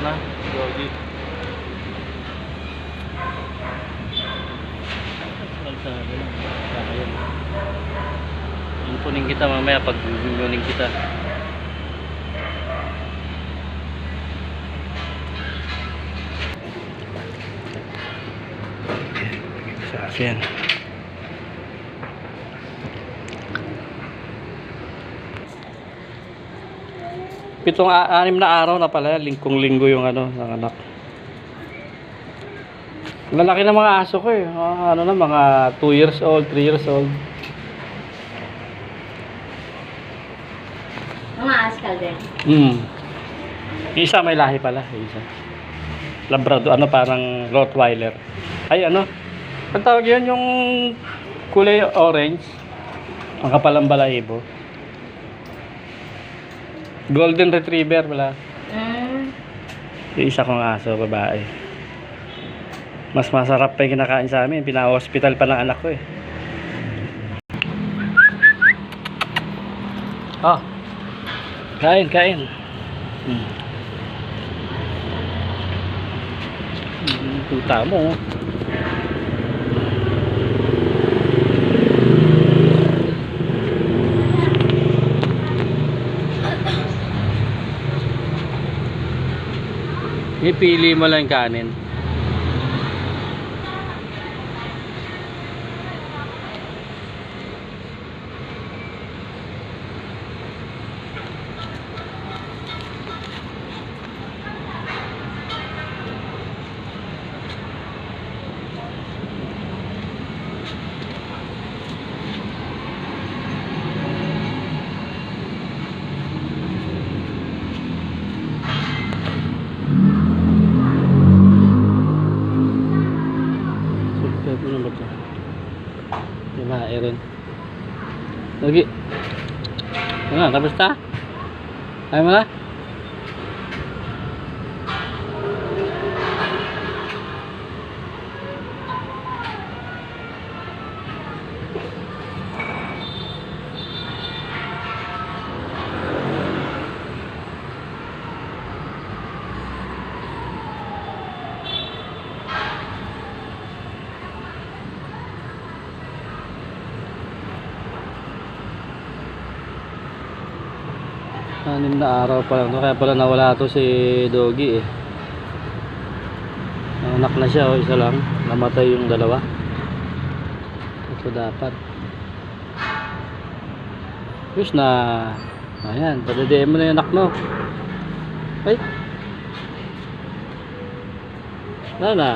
na. Doggy. Kunin kita mamaya pag kunin kita. Sa akin. Anim na araw na pala, lingkong-linggo yung ano, ng anak. Lalaki ng mga aso ko eh. Ano na, mga 2 years old, 3 years old. Mga askal din. Yung isa may lahi pala, yung isa. Labrador, ano, parang Rottweiler. Ay, ano? Ang tawag yun, yung kulay orange. Ang kapalang balahibo. Golden Retriever pala. Yung isa kong aso, babae. Mas masarap pa yung kinakain sa amin. Pina-hospital pa ng anak ko eh. Oh. Kain, kain. Tuta mo. Ipili mo lang kanin. Ano ba ito? Limae rin. Lagi. Ano, kamusta? Ayaw mo na? Anim na araw pa lang to, kaya pala nawala to si Doggy eh. Anak na siya, oh, isa lang. Namatay yung dalawa. Ito dapat. Wish na. Ayan, padadeen mo na yung anak mo. Ay. Ano na?